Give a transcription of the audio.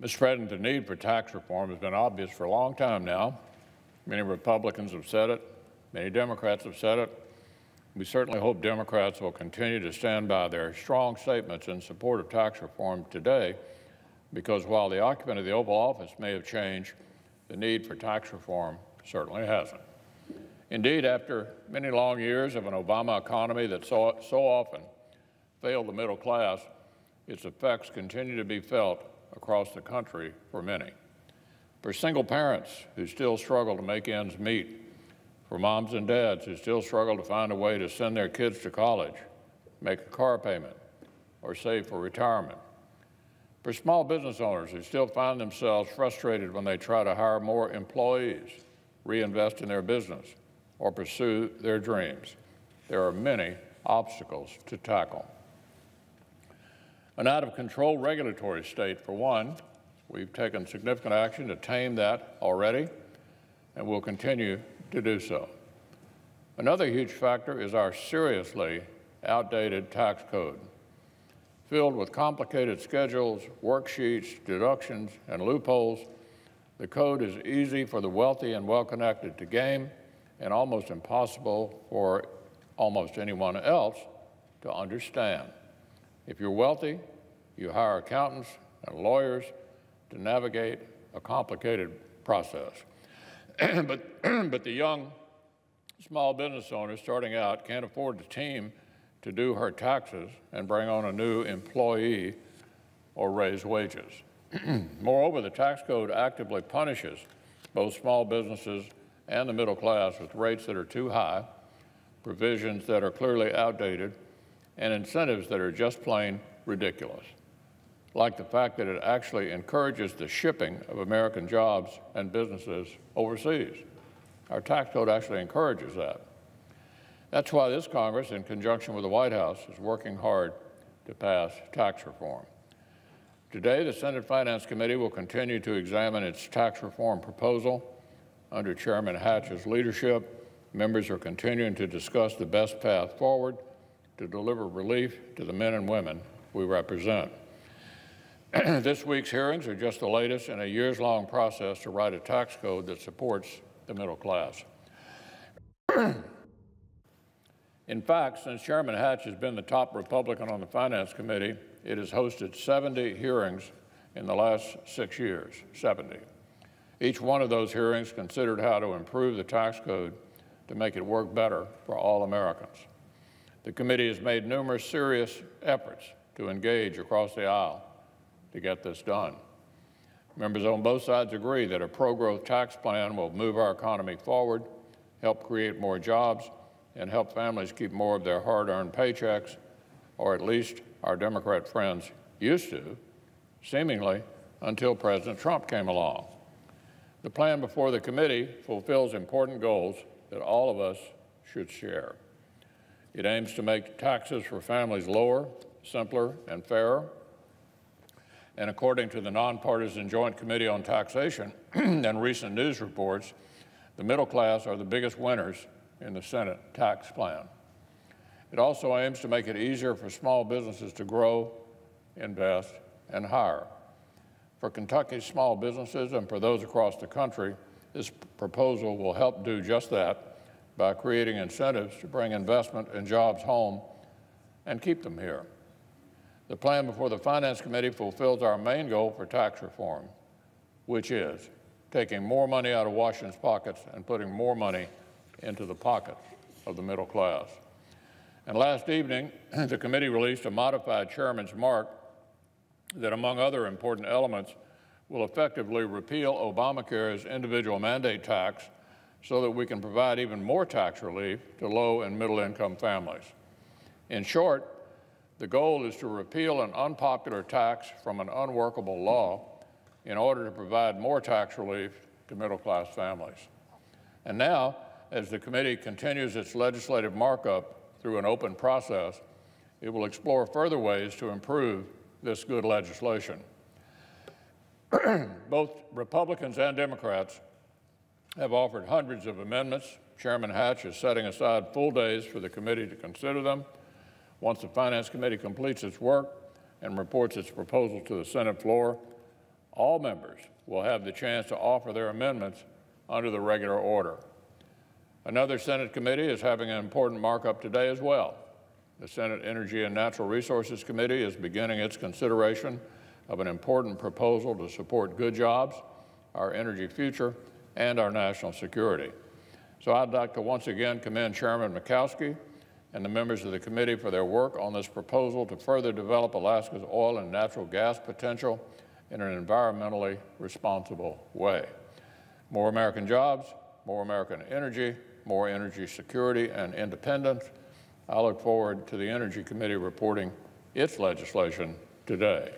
Mr. President, the need for tax reform has been obvious for a long time now. Many Republicans have said it. Many Democrats have said it. We certainly hope Democrats will continue to stand by their strong statements in support of tax reform today, because while the occupant of the Oval Office may have changed, the need for tax reform certainly hasn't. Indeed, after many long years of an Obama economy that so often failed the middle class, its effects continue to be felt across the country for many. For single parents who still struggle to make ends meet, for moms and dads who still struggle to find a way to send their kids to college, make a car payment, or save for retirement, for small business owners who still find themselves frustrated when they try to hire more employees, reinvest in their business, or pursue their dreams. There are many obstacles to tackle. An out-of-control regulatory state, for one. We've taken significant action to tame that already, and will continue to do so. Another huge factor is our seriously outdated tax code. Filled with complicated schedules, worksheets, deductions, and loopholes, the code is easy for the wealthy and well-connected to game, and almost impossible for almost anyone else to understand. If you're wealthy, you hire accountants and lawyers to navigate a complicated process. but the young small business owner starting out can't afford the team to do her taxes and bring on a new employee or raise wages. Moreover, the tax code actively punishes both small businesses and the middle class with rates that are too high, provisions that are clearly outdated, and incentives that are just plain ridiculous, like the fact that it actually encourages the shipping of American jobs and businesses overseas. Our tax code actually encourages that. That's why this Congress, in conjunction with the White House, is working hard to pass tax reform. Today, the Senate Finance Committee will continue to examine its tax reform proposal. Under Chairman Hatch's leadership, members are continuing to discuss the best path forward to deliver relief to the men and women we represent. This week's hearings are just the latest in a years-long process to write a tax code that supports the middle class. In fact, since Chairman Hatch has been the top Republican on the Finance Committee, it has hosted 70 hearings in the last 6 years, 70. Each one of those hearings considered how to improve the tax code to make it work better for all Americans. The committee has made numerous serious efforts to engage across the aisle to get this done. Members on both sides agree that a pro-growth tax plan will move our economy forward, help create more jobs, and help families keep more of their hard-earned paychecks, or at least our Democrat friends used to, seemingly until President Trump came along. The plan before the committee fulfills important goals that all of us should share. It aims to make taxes for families lower, simpler, and fairer. And according to the Nonpartisan Joint Committee on Taxation and recent news reports, the middle class are the biggest winners in the Senate tax plan. It also aims to make it easier for small businesses to grow, invest, and hire. For Kentucky's small businesses and for those across the country, this proposal will help do just that by creating incentives to bring investment and jobs home and keep them here. The plan before the Finance Committee fulfills our main goal for tax reform, which is taking more money out of Washington's pockets and putting more money into the pockets of the middle class. And last evening, the committee released a modified chairman's mark that, among other important elements, will effectively repeal Obamacare's individual mandate tax so that we can provide even more tax relief to low and middle income families. In short, the goal is to repeal an unpopular tax from an unworkable law in order to provide more tax relief to middle class families. And now, as the committee continues its legislative markup through an open process, it will explore further ways to improve this good legislation. Both Republicans and Democrats have offered hundreds of amendments. Chairman Hatch is setting aside full days for the committee to consider them. Once the Finance Committee completes its work, and reports its proposal to the Senate floor, all members will have the chance to offer their amendments under the regular order. Another Senate committee is having an important markup today as well. The Senate Energy and Natural Resources Committee is beginning its consideration of an important proposal to support good jobs, our energy future, and our national security. So I'd like to once again commend Chairman Mikowski and the members of the committee for their work on this proposal to further develop Alaska's oil and natural gas potential in an environmentally responsible way. More American jobs, more American energy, more energy security and independence. I look forward to the Energy Committee reporting its legislation today.